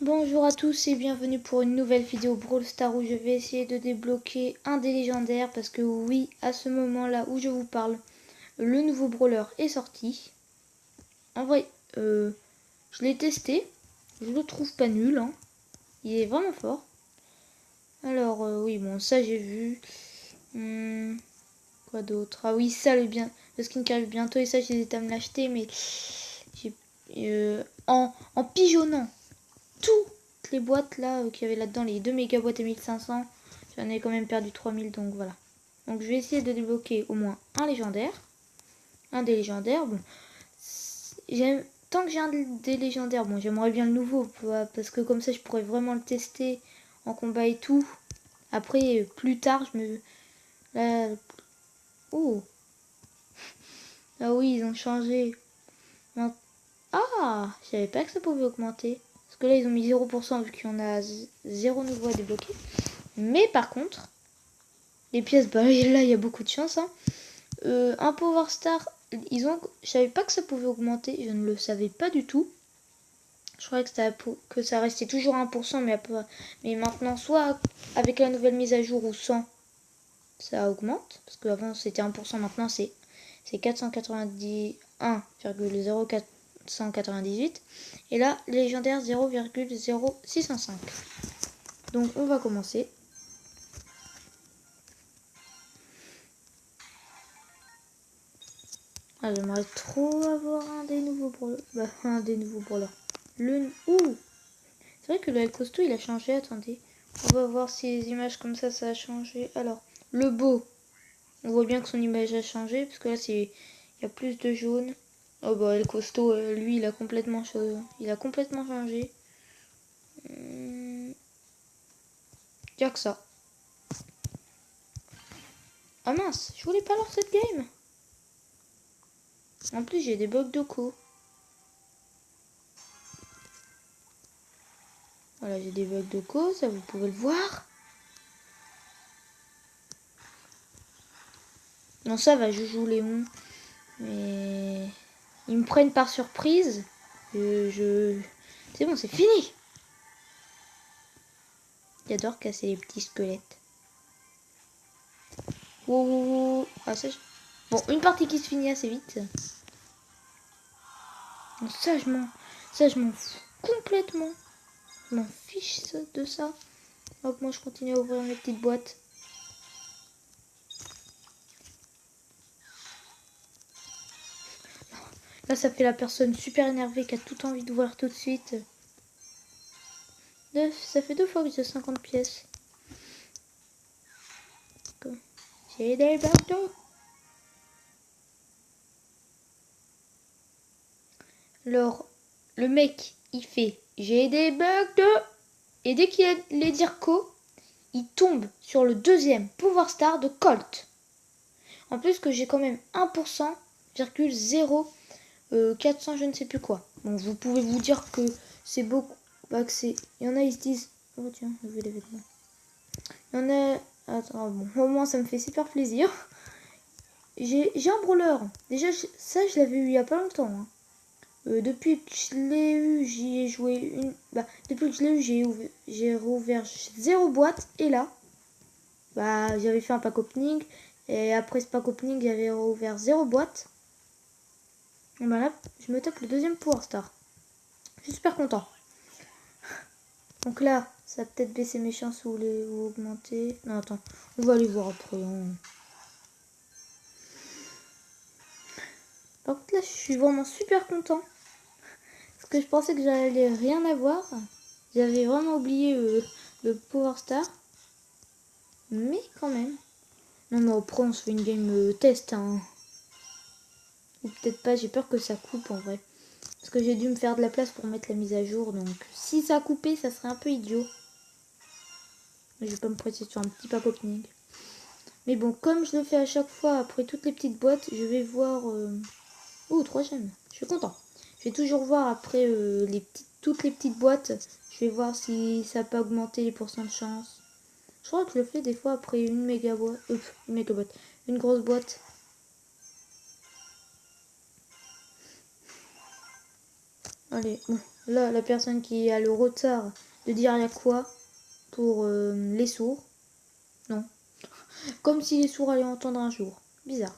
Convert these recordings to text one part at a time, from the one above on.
Bonjour à tous et bienvenue pour une nouvelle vidéo Brawl Stars où je vais essayer de débloquer un des légendaires parce que oui, à ce moment-là où je vous parle, le nouveau brawler est sorti. En vrai, je l'ai testé, je le trouve pas nul, hein. Il est vraiment fort. Alors oui, bon ça j'ai vu. Quoi d'autre? Ah oui, ça le skin qui arrive bientôt et ça j'hésite à me l'acheter mais en pigeonnant toutes les boîtes là qu'il y avait là-dedans, les 2 méga boîtes et 1500, j'en ai quand même perdu 3000, donc voilà. Donc je vais essayer de débloquer au moins un légendaire. Un des légendaires, bon. Tant que j'ai un des légendaires, bon j'aimerais bien le nouveau, parce que comme ça je pourrais vraiment le tester en combat et tout. Après, plus tard, je me... Là... Oh. Ah oui, ils ont changé. Ah, je savais pas que ça pouvait augmenter. Parce que là, ils ont mis 0% vu qu'il y en a 0 nouveau à débloquer. Mais par contre, les pièces, bah là, il y a beaucoup de chance. Hein. Un Power Star, je savais pas que ça pouvait augmenter. Je ne le savais pas du tout. Je croyais que ça restait toujours à 1%, mais maintenant, soit avec la nouvelle mise à jour ou sans, ça augmente. Parce qu'avant, c'était 1%, maintenant, c'est 481,0498. Et là, légendaire 0,0605. Donc, on va commencer. Ah, j'aimerais trop avoir un des nouveaux brawlers. Bah, un des nouveaux brawlers. Ouh, c'est vrai que le El Costo, il a changé. Attendez. On va voir si les images comme ça a changé. Alors, le beau. On voit bien que son image a changé. Parce que là, il y a plus de jaune. Oh bah, El Costo, lui, il a complètement changé. Dire que ça. Ah mince, je voulais pas leur cette game. En plus, j'ai des bugs de co. Voilà, j'ai des bugs de co, ça vous pouvez le voir. Non, ça va, je joue Léon. Mais ils me prennent par surprise. C'est bon, c'est fini. J'adore casser les petits squelettes. Wow. Ah, ça, bon, une partie qui se finit assez vite. Donc, ça, je m'en fous complètement. Je m'en fiche de ça. Donc, moi, je continue à ouvrir mes petites boîtes. Là, ça fait la personne super énervée qui a tout envie d'ouvrir tout de suite. Ça fait 2 fois que j'ai 50 pièces. J'ai des bugs. Alors, le mec, il fait j'ai des bugs. Et dès qu'il allait dire co, il tombe sur le deuxième pouvoir star de Colt. En plus que j'ai quand même 1,0,400 je ne sais plus quoi. Bon, vous pouvez vous dire que c'est beaucoup. Bah, il y en a, ils se disent. Oh tiens, je vais les vêtements. Il y en a. Attends, bon, au moins ça me fait super plaisir. J'ai un brawler. Déjà, ça, je l'avais eu il y a pas longtemps. Hein. Depuis que je l'ai eu, j'y ai joué une. Bah, depuis que je l'ai eu, j'ai rouvert 0 boîte. Et là, bah, j'avais fait un pack opening. Et après ce pack opening, j'avais rouvert 0 boîte. Et bah là, je me tape le deuxième Power Star. Je suis super content. Donc là, ça va peut-être baisser mes chances ou augmenter. Non, attends, on va aller voir après. Hein. Par contre, là, je suis vraiment super content. Parce que je pensais que j'allais rien avoir. J'avais vraiment oublié le Power Star. Mais quand même. Non, mais après, on se fait une game test. Hein. Ou peut-être pas, j'ai peur que ça coupe en vrai. Parce que j'ai dû me faire de la place pour mettre la mise à jour. Donc, si ça coupait, ça serait un peu idiot. Mais je vais pas me presser sur un petit pack opening. Mais bon, comme je le fais à chaque fois, après toutes les petites boîtes, je vais voir... Oh, 3 gemmes. Je suis content. Je vais toujours voir après toutes les petites boîtes. Je vais voir si ça peut augmenter les pourcents de chance. Je crois que je le fais des fois après une méga boîte. Une méga boîte. Une grosse boîte. Allez, bon. Là, la personne qui a le retard de dire il y a quoi pour les sourds. Non. Comme si les sourds allaient entendre un jour. Bizarre.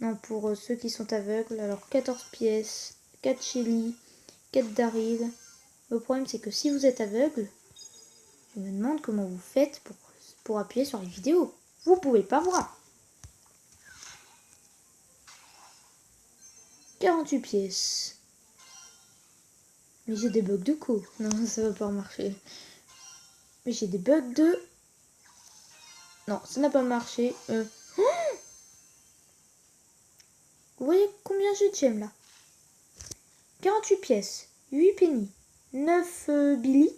Non, pour ceux qui sont aveugles. Alors, 14 pièces, 4 Shelly, 4 Daryl. Le problème, c'est que si vous êtes aveugle, je me demande comment vous faites pour appuyer sur les vidéos. Vous pouvez pas voir. 48 pièces. Mais j'ai des bugs de co. Non, ça va pas marcher. Mais j'ai des bugs de... Non, ça n'a pas marché. Vous voyez combien j'ai de gemmes là? 48 pièces, 8 penny, 9 Billy,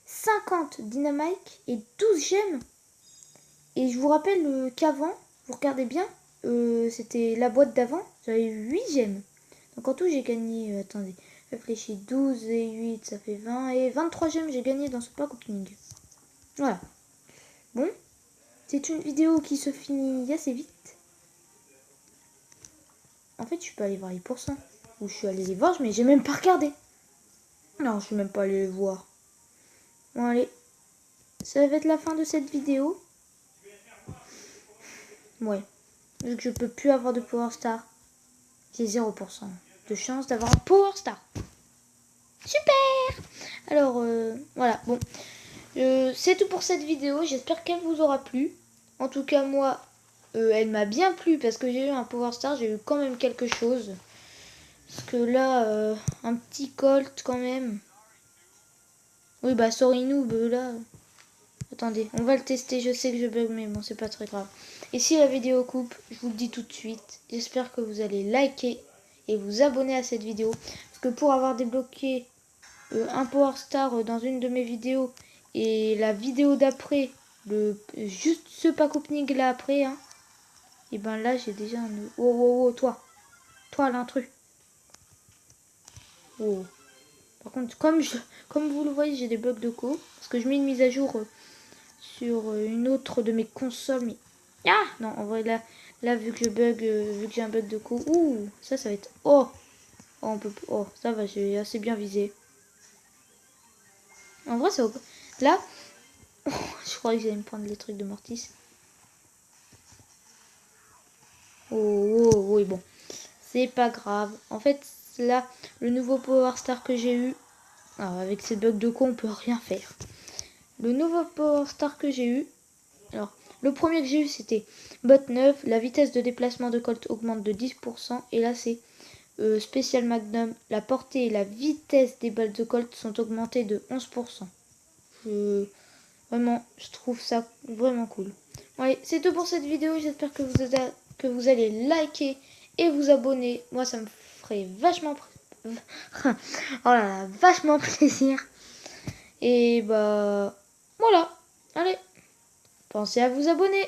50 Dynamite et 12 gemmes. Et je vous rappelle qu'avant, vous regardez bien, c'était la boîte d'avant, j'avais 8 gemmes. Donc en tout j'ai gagné, attendez, réfléchis, 12 et 8 ça fait 20 et 23 gemmes j'ai gagné dans ce pack opening. Voilà. Bon, c'est une vidéo qui se finit assez vite. En fait je suis pas allée voir les pourcents. Ou je suis allée les voir mais j'ai même pas regardé. Non, je suis même pas allée les voir. Bon allez, ça va être la fin de cette vidéo. Ouais, vu que je peux plus avoir de Power Star, j'ai 0% de chance d'avoir un Power Star. Super! Alors, voilà, bon. C'est tout pour cette vidéo, j'espère qu'elle vous aura plu. En tout cas, moi, elle m'a bien plu parce que j'ai eu un Power Star, j'ai eu quand même quelque chose. Parce que là, un petit Colt quand même. Oui, bah, sorry noob, là... Attendez, on va le tester, je sais que je bug, mais bon, c'est pas très grave. Et si la vidéo coupe, je vous le dis tout de suite, j'espère que vous allez liker et vous abonner à cette vidéo. Parce que pour avoir débloqué un Power Star dans une de mes vidéos et la vidéo d'après, juste ce pack opening là après, hein, et ben là j'ai déjà un... Oh, oh, oh, toi l'intrus. Oh. Par contre, comme vous le voyez, j'ai des bugs de co. Parce que je mets une mise à jour sur une autre de mes consoles. Mais... Ah non, en vrai, là vu que je bug, vu que j'ai un bug de co. Ouh, ça va être... Oh, on peut... Oh, ça va, j'ai assez bien visé. En vrai, ça va... Là, oh, je croyais que j'allais me prendre les trucs de Mortis. Oh, oh, oui, bon. C'est pas grave. En fait, là, le nouveau Power Star que j'ai eu... Alors, avec ces bugs de co, on peut rien faire. Le nouveau Power Star que j'ai eu... Alors, le premier que j'ai eu, c'était bot 9. La vitesse de déplacement de Colt augmente de 10%. Et là, c'est spécial Magnum. La portée et la vitesse des balles de Colt sont augmentées de 11%. Vraiment, je trouve ça vraiment cool. Bon, allez, c'est tout pour cette vidéo. J'espère que vous allez liker et vous abonner. Moi, ça me ferait vachement... oh là là, vachement plaisir. Et bah... Voilà. Allez. Pensez à vous abonner.